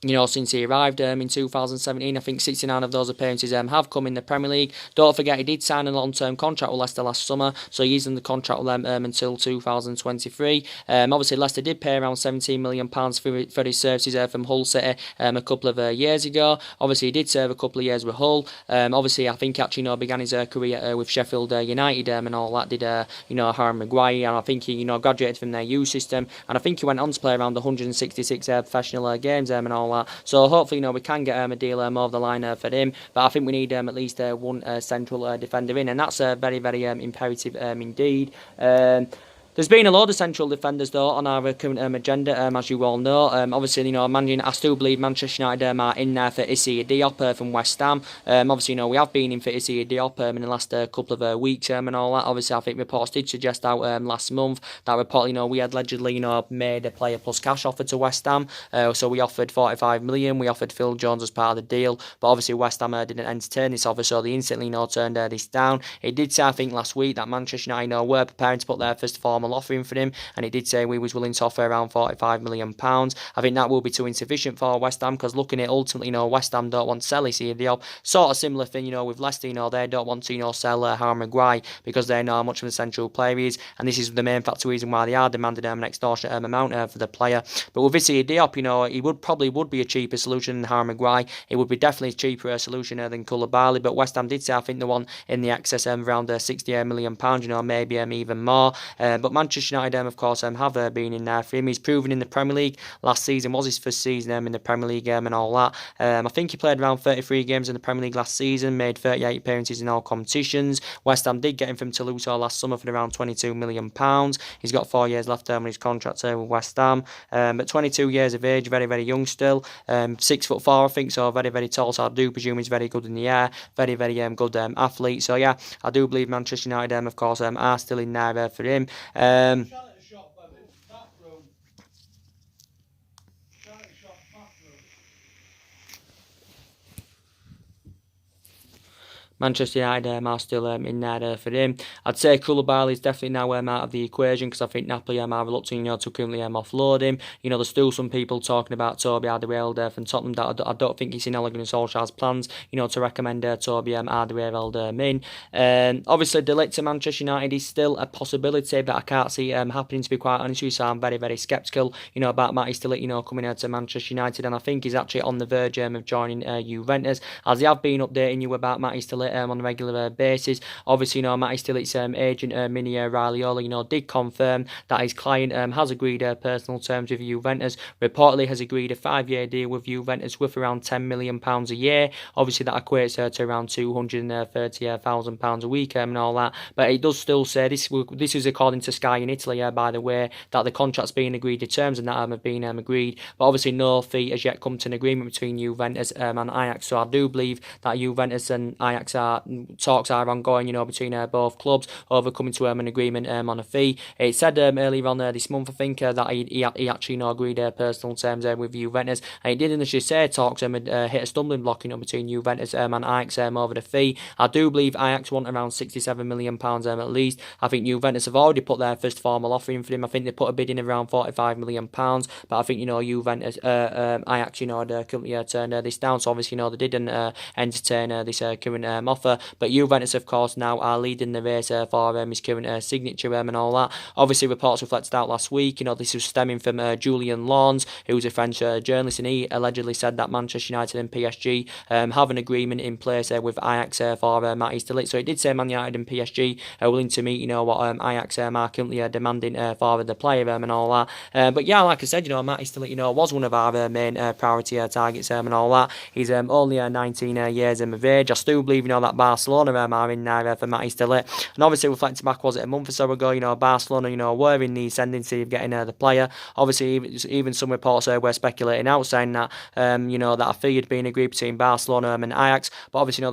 [SPEAKER 1] Since he arrived in 2017, I think 69 of those appearances have come in the Premier League. Don't forget, he did sign a long-term contract with Leicester last summer, so he's in the contract with them until 2023. Obviously, Leicester did pay around £17 million for his services from Hull City a couple of years ago. Obviously, he did serve a couple of years with Hull. Obviously, I think actually began his career with Sheffield United and all that. Did Harry Maguire, and I think he graduated from their youth system, and I think he went on to play around 166 professional games and all that. So hopefully, we can get a deal over the line for him. But I think we need at least one central defender in, and that's very, very imperative indeed. There's been a lot of central defenders, though, on our current agenda, as you all know. Obviously, I still believe Manchester United are in there for Issa Diop from West Ham. Obviously, we have been in for Issa Diop in the last couple of weeks and all that. Obviously, I think reports did suggest out last month that report, we had allegedly, made a player plus cash offer to West Ham. So we offered 45 million. We offered Phil Jones as part of the deal, but obviously West Ham didn't entertain this offer, so they instantly, turned this down. It did say, I think, last week that Manchester United, were preparing to put their first formal offering for him, and it did say we was willing to offer around £45 million. I think that will be too insufficient for West Ham, because looking at ultimately, West Ham don't want to sell Issa Diop. Sort of similar thing, with Leicester, they don't want to, sell Harry Maguire, because they know how much of a central player he is, and this is the main factor reason why they are demanding an extortionate amount for the player. But with Issa Diop, he would be a cheaper solution than Harry Maguire. It would be definitely a cheaper solution than Koulibaly, but West Ham did say, I think, the one in the excess of around £68 million, maybe even more. But Manchester United, of course, have been in there for him. He's proven in the Premier League. Last season was his first season in the Premier League and all that. I think he played around 33 games in the Premier League last season, made 38 appearances in all competitions. West Ham did get him from Toulouse last summer for around £22 million. He's got 4 years left on his contract with West Ham. But 22 years of age, very, very young still. 6'4", I think, so very, very tall. So I do presume he's very good in the air. Very, very good athlete. So yeah, I do believe Manchester United, of course, are still in there for him. Manchester United are still in there for him. I'd say Koulibaly is definitely now out of the equation, because I think Napoli are reluctant to currently offload him. There's still some people talking about Toby Alderweireld from Tottenham that I don't think it's in Ole Gunnar Solskjaer's plans, to recommend Toby Alderweireld in. Obviously, De Ligt to Manchester United is still a possibility, but I can't see it happening, to be quite honest with you. So I'm very, very sceptical, about Matty De Ligt, coming to Manchester United, and I think he's actually on the verge of joining Juventus, as they have been updating you about Matty De Ligt on a regular basis. Obviously, Matty De Ligt's agent, Mini Raiola, did confirm that his client has agreed personal terms with Juventus. Reportedly has agreed a 5-year deal with Juventus worth around £10 million a year. Obviously, that equates to around £230,000 a week and all that. But it does still say, this is according to Sky in Italy, by the way, that the contract's been agreed to terms and that have been agreed. But obviously, no fee has yet come to an agreement between Juventus and Ajax. So I do believe that Juventus and Ajax talks are ongoing, between both clubs over coming to an agreement on a fee. It said earlier on this month, I think, that he actually agreed personal terms with Juventus, and he did initially say talks hit a stumbling block between Juventus and Ajax over the fee. I do believe Ajax want around £67 million at least. I think Juventus have already put their first formal offer in for him. I think they put a bid in around £45 million, but I think Juventus, Ajax, currently turned this down. So obviously, they didn't entertain this current offer. But Juventus, of course, now are leading the race for his current signature and all that. Obviously, reports reflected out last week. This was stemming from Julian Lawns, who's a French journalist, and he allegedly said that Manchester United and PSG have an agreement in place with Ajax for Matthijs de Ligt. So it did say Man United and PSG are willing to meet, what Ajax are currently demanding for the player and all that. But yeah, like I said, Matthijs de Ligt, was one of our main priority targets and all that. He's only 19 years of age. I still believe, that Barcelona are in there for Matthijs de Ligt. And obviously, reflecting back, was it a month or so ago, Barcelona, were in the ascendancy of getting the player. Obviously, even some reports were speculating out, saying that, that a fee had been agreed between Barcelona and Ajax. But obviously,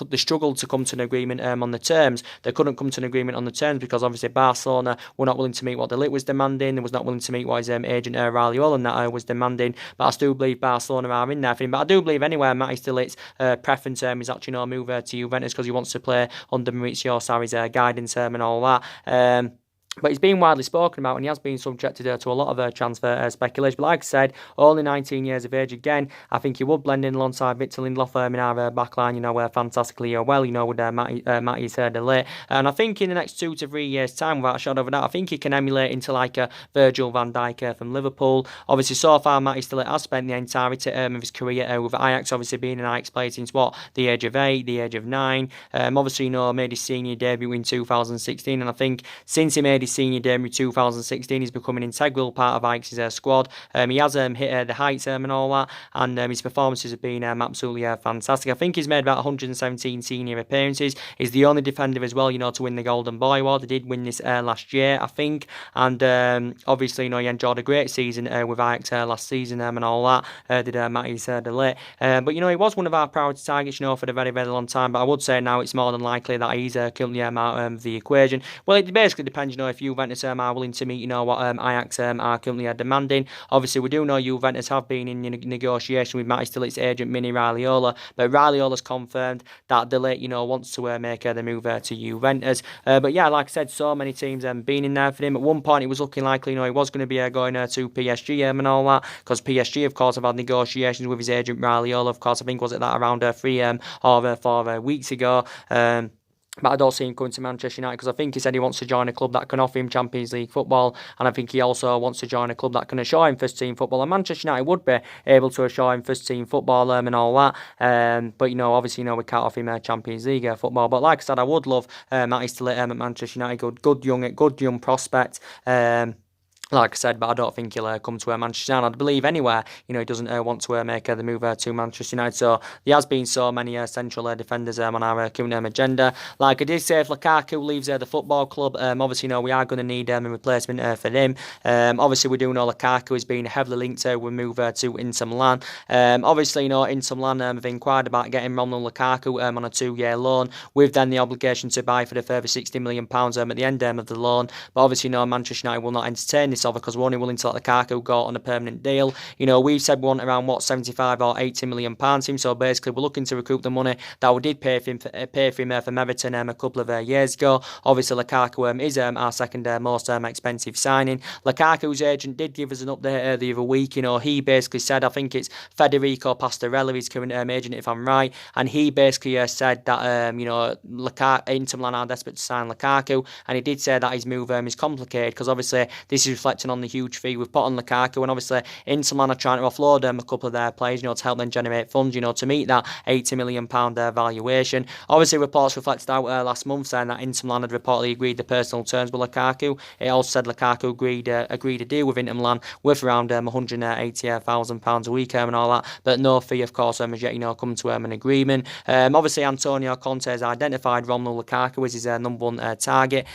[SPEAKER 1] they struggled to come to an agreement on the terms. They couldn't come to an agreement on the terms because obviously Barcelona were not willing to meet what De Ligt was demanding. They was not willing to meet what his agent Raiola and that was demanding. But I still believe Barcelona are in there for him. But I do believe anyway, Matthijs de Ligt's preference is actually move to Juventus because he wants to play under Maurizio Sarri's guidance and all that. But he's been widely spoken about, and he has been subjected to a lot of transfer speculation. But like I said, only 19 years of age again. I think he would blend in alongside Victor Lindelof in our backline, fantastically well, with Matthijs de Ligt. And I think in the next 2 to 3 years' time, without a shadow of a doubt, I think he can emulate into like a Virgil van Dijk from Liverpool. Obviously, so far, Matthijs de Ligt has spent the entirety of his career with Ajax, obviously being an Ajax player since the age of 8, the age of 9. Obviously, made his senior debut in 2016, and I think since he made his senior debut 2016, he's become an integral part of Ajax's squad. He has hit the heights and all that, and his performances have been absolutely fantastic. I think he's made about 117 senior appearances. He's the only defender as well, to win the Golden Boy Award. He did win this last year, I think, and obviously, he enjoyed a great season with Ajax last season and all that. Did Matthijs de Ligt. But he was one of our priority targets, for a very, very long time. But I would say now it's more than likely that he's currently out of the equation. Well, it basically depends, if Juventus are willing to meet, what Ajax are currently demanding. Obviously, we do know Juventus have been in negotiation with Matthijs de Ligt's agent, Mini Raiola, but Raiola's confirmed that de Ligt, wants to make the move to Juventus. But yeah, like I said, so many teams been in there for him. At one point, it was looking likely, he was going to be going to PSG and all that, because PSG, of course, have had negotiations with his agent Raiola. Of course, I think was it that around 3 or 4 weeks ago. But I don't see him coming to Manchester United because I think he said he wants to join a club that can offer him Champions League football, and I think he also wants to join a club that can assure him first team football, and Manchester United would be able to assure him first team football and all that. But obviously we can't offer him Champions League football. But like I said, I would love Matthijs de Ligt at Manchester United. Good young prospect. Like I said, but I don't think he'll come to Manchester United. I believe anywhere, he doesn't want to make the move to Manchester United. So there has been so many central defenders on our current agenda. Like I did say, if Lukaku leaves the football club, obviously, we are going to need a replacement for him. Obviously, we do know Lukaku has been heavily linked to a move to Inter Milan. Obviously, Inter Milan have inquired about getting Romelu Lukaku on a 2-year loan, with then the obligation to buy for the further £60 million at the end of the loan. But obviously, Manchester United will not entertain this offer because we're only willing to let Lukaku go on a permanent deal. We've said we want around 75 or 80 million pounds him. So basically, we're looking to recoup the money that we did pay for him from Everton a couple of years ago. Obviously, Lukaku is our second most expensive signing. Lukaku's agent did give us an update the other week. He basically said, I think it's Federico Pastorelli, his current agent, if I'm right, and he basically said that Inter Milan are desperate to sign Lukaku, and he did say that his move is complicated because obviously this is reflecting on the huge fee we've put on Lukaku, and obviously Inter Milan are trying to offload a couple of their players, to help them generate funds, to meet that £80 million valuation. Obviously, reports reflected out last month saying that Inter Milan had reportedly agreed the personal terms with Lukaku. It also said Lukaku agreed a deal with Inter Milan worth around £180,000 a week and all that, but no fee, of course, has yet come to an agreement. Obviously, Antonio Conte has identified Romelu Lukaku as his number one target.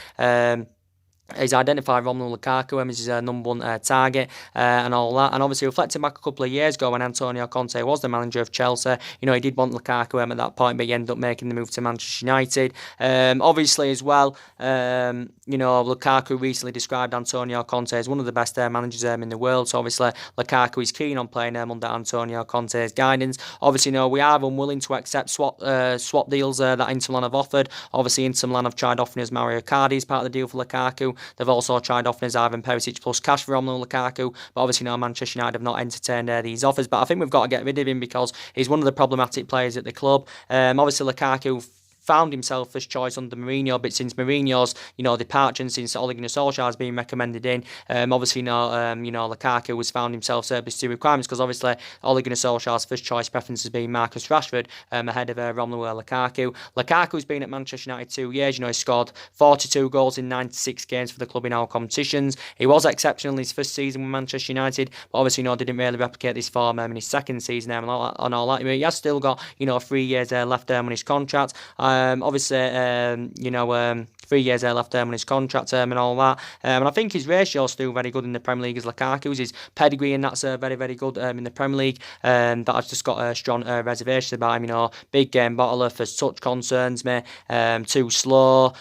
[SPEAKER 1] He's identified Romelu Lukaku as his number one target and all that. And obviously, reflecting back a couple of years ago when Antonio Conte was the manager of Chelsea, he did want Lukaku at that point, but he ended up making the move to Manchester United. Obviously, as well, Lukaku recently described Antonio Conte as one of the best managers in the world. So obviously, Lukaku is keen on playing under Antonio Conte's guidance. Obviously, we are unwilling to accept swap deals that Inter Milan have offered. Obviously, Inter Milan have tried offering us Mario Icardi as part of the deal for Lukaku. Lukaku. They've also tried offering us Ivan Perisic plus cash for Romelu Lukaku, but obviously Manchester United have not entertained these offers. But I think we've got to get rid of him because he's one of the problematic players at the club. Obviously Lukaku found himself first choice under Mourinho, but since Mourinho's departure and since Ole Gunnar Solskjaer has been recommended in, obviously Lukaku has found himself surplus to requirements because obviously Ole Gunnar Solskjaer's first choice preference has been Marcus Rashford ahead of Romelu Lukaku. Lukaku's been at Manchester United 2 years. He scored 42 goals in 96 games for the club in all competitions. He was exceptional in his first season with Manchester United, but obviously didn't really replicate this form in his second season and all that. He has still got 3 years left on his contract. 3 years left on his contract term and all that. And I think his ratio is still very good in the Premier League as Lukaku's. His pedigree and that's very, very good in the Premier League. That I've just got a strong reservation about him. Big game bottler for touch concerns me. Too slow.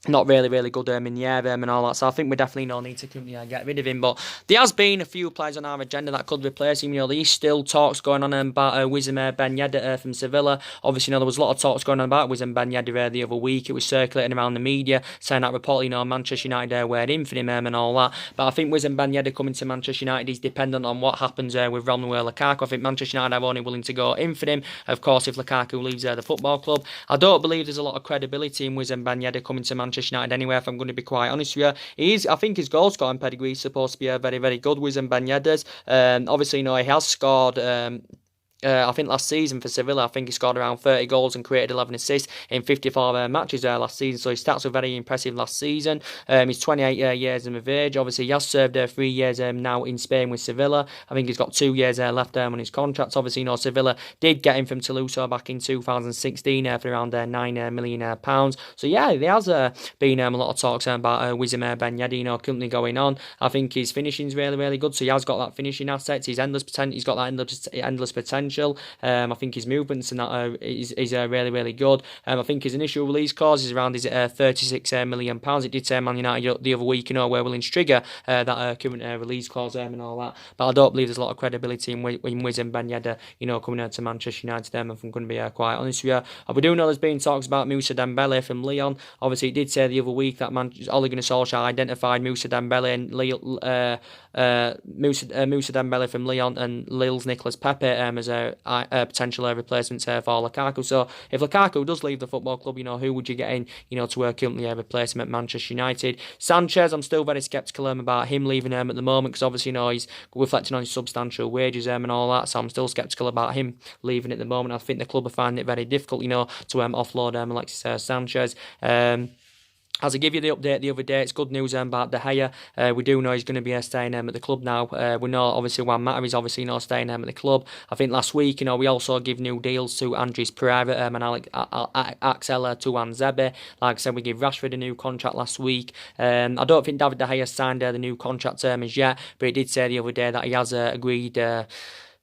[SPEAKER 1] Not really, really good in the air and all that. So I think we definitely need to get rid of him. But there has been a few players on our agenda that could replace him. There is still talks going on about Wissam Ben Yedder from Sevilla. Obviously, there was a lot of talks going on about Wissam Ben Yedder the other week. It was circulating around the media saying that reportedly, Manchester United were in for him and all that. But I think Wissam Ben Yedder coming to Manchester United is dependent on what happens with Romelu Lukaku. I think Manchester United are only willing to go in for him. Of course, if Lukaku leaves the football club, I don't believe there's a lot of credibility in Wissam Ben Yedder coming to Manchester United anyway, if I'm going to be quite honest with you. I think his goal scoring pedigree is supposed to be very, very good. Wissam Ben Yedder's. Obviously, he has scored. I think last season for Sevilla, I think he scored around 30 goals and created 11 assists in 54 matches last season. So his stats were very impressive last season. He's 28 years of age. Obviously, he has served 3 years now in Spain with Sevilla. I think he's got 2 years left on his contract. Obviously, Sevilla did get him from Toulouse back in 2016 for around £9 million. So yeah, there has been a lot of talks about Wissam Ben Yedder, currently going on. I think his finishing's really, really good. So he has got that finishing assets. He's he's got that endless potential. I think his movements and that is really, really good. I think his initial release clause is around £36 million. It did say Man United the other week, we're willing to trigger that current release clause and all that. But I don't believe there's a lot of credibility in Wissam Ben Yedder, coming out to Manchester United. If I'm going to be quite honest with you, we do know there's been talks about Moussa Dembele from Lyon. Obviously, it did say the other week that Ole Gunnar Solskjaer identified Moussa Dembele and Moussa Dembele from Lyon and Lille's Nicolas Pepe as a potential replacement for Lukaku. So if Lukaku does leave the football club, who would you get in, to currently replace him at Manchester United? Sanchez, I'm still very sceptical about him leaving at the moment because obviously, he's reflecting on his substantial wages and all that. So I'm still sceptical about him leaving at the moment. I think the club are finding it very difficult, to offload Alexis Sanchez. As I give you the update the other day, it's good news about De Gea. We do know he's going to be staying at the club now. We know obviously one matter is obviously staying at the club. I think last week, we also give new deals to Andres Pereira and Axel Tuanzebe. Like I said, we give Rashford a new contract last week. I don't think David De Gea signed the new contract term as yet, but he did say the other day that he has agreed.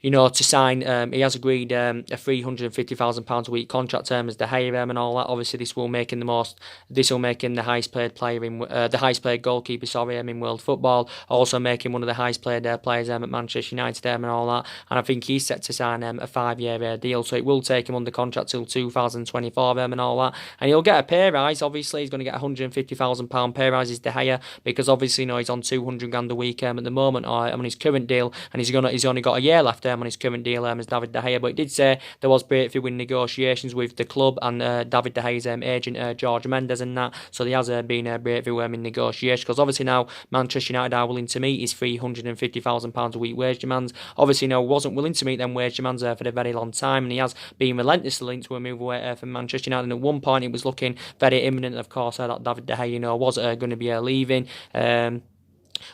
[SPEAKER 1] To sign, he has agreed a £350,000 a week contract term as De Gea and all that. Obviously, this will make him the highest paid player the highest paid goalkeeper, in world football. Also make him one of the highest paid players at Manchester United and all that. And I think he's set to sign a 5-year deal, so it will take him under contract till 2024 and all that. And he'll get a pay rise. Obviously, he's going to get a £150,000 pay rise as De Gea because obviously, he's on £200,000 a week at the moment on his current deal, and he's only got a year left on his current deal as David De Gea. But it did say there was breakthrough in negotiations with the club and David De Gea's agent George Mendes and that. So there has been a breakthrough in negotiations because obviously now Manchester United are willing to meet his £350,000 a week wage demands. Obviously, wasn't willing to meet them wage demands for a very long time, and he has been relentlessly linked to a move away from Manchester United. And at one point, it was looking very imminent, of course, that David De Gea was going to be leaving.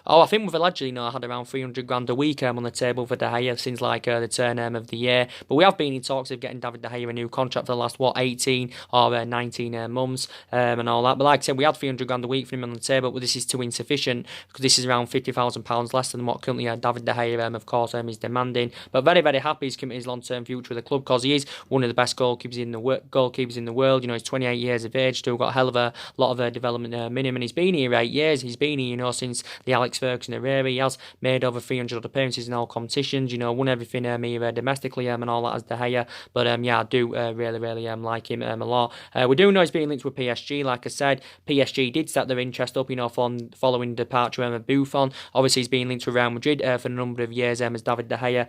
[SPEAKER 1] I think we've allegedly had around £300,000 a week on the table for De Gea since the turn of the year. But we have been in talks of getting David De Gea a new contract for the last 18 or 19 months and all that. But like I said, we had £300,000 a week for him on the table, but this is too insufficient because this is around £50,000 less than what currently David De Gea, of course, is demanding. But very, very happy he's committed his long-term future with the club because he is one of the best goalkeepers in the world. He's 28 years of age, still got a hell of a lot of development minimum. And he's been here 8 years. He's been here, since the Alex Ferguson era. He has made over 300 appearances in all competitions, you know, won everything here domestically and all that as De Gea. But yeah, I do really like him a lot. We do know he's being linked with PSG. Like I said, PSG did set their interest up, you know, following the departure of Buffon. Obviously, he's been linked with Real Madrid for a number of years as David De Gea.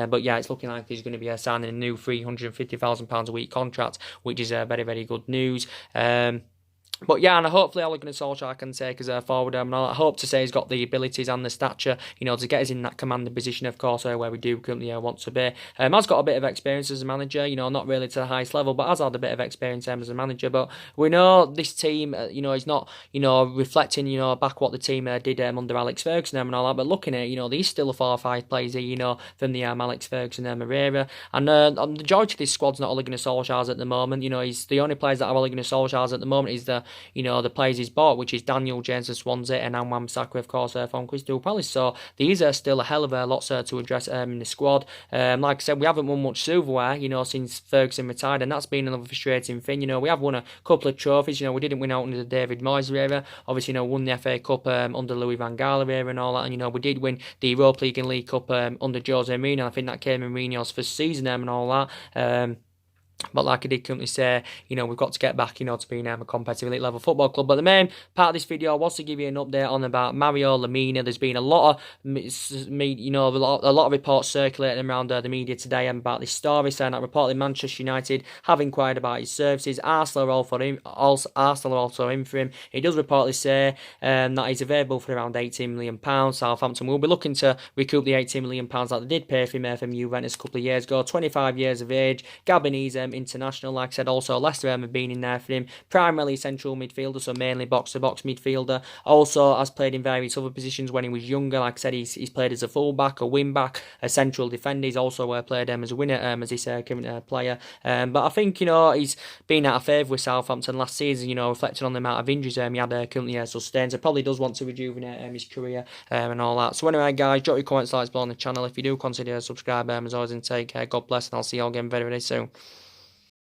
[SPEAKER 1] But yeah, it's looking like he's going to be signing a new £350,000 a week contract, which is very good news. But yeah, and hopefully Ole Gunnar Solskjaer can take us forward. And I hope to say he's got the abilities and the stature, you know, to get us in that commanding position, of course, where we do currently want to be. Has got a bit of experience as a manager, you know, not really to the highest level, but has had a bit of experience as a manager. But we know this team, you know, is not, you know, reflecting, you know, back what the team did under Alex Ferguson and all that. But looking at it, you know, there's still 4 or 5 players here, you know, from the Alex Ferguson era. And the majority of this squad's not Ole Gunnar Solskjaer's at the moment. You know, he's the only players that are Ole Gunnar Solskjaer's at the moment is the players he's bought, which is Daniel James of Swansea and Anwan Bissaka, of course, from Crystal Palace. So these are still a hell of a lot to address in the squad. Like I said, we haven't won much silverware, you know, since Ferguson retired, and that's been another frustrating thing. You know, we have won a couple of trophies. You know, we didn't win out under the David Moyes era. Obviously, you know, won the FA Cup under Louis van Gaal era and all that. And you know, we did win the Europa League and League Cup under Jose Mourinho. I think that came in Mourinho's first season and all that. But like I did currently say, you know, we've got to get back, you know, to being a competitive elite level football club. But the main part of this video was to give you an update on about Mario Lemina. There's been a lot of, you know, a lot of reports circulating around the media today about this story, saying that reportedly Manchester United have inquired about his services. Arsenal are also in for him. He does reportedly say that he's available for around £18 million. Southampton will be looking to recoup the £18 million that they did pay for him from Juventus a couple of years ago. 25 years of age, Gabonese international. Like I said, also Leicester have been in there for him, primarily central midfielder, so mainly box-to-box midfielder. Also has played in various other positions when he was younger. Like I said, he's played as a full-back, a wing-back, a central defender. He's also played as a winner, as this current player. But I think, you know, he's been out of favour with Southampton last season, you know, reflecting on the amount of injuries he had currently sustained. So probably does want to rejuvenate his career and all that. So anyway, guys, drop your comments, likes below on the channel. If you do, consider subscribe as always, and take care. God bless, and I'll see you all again very soon.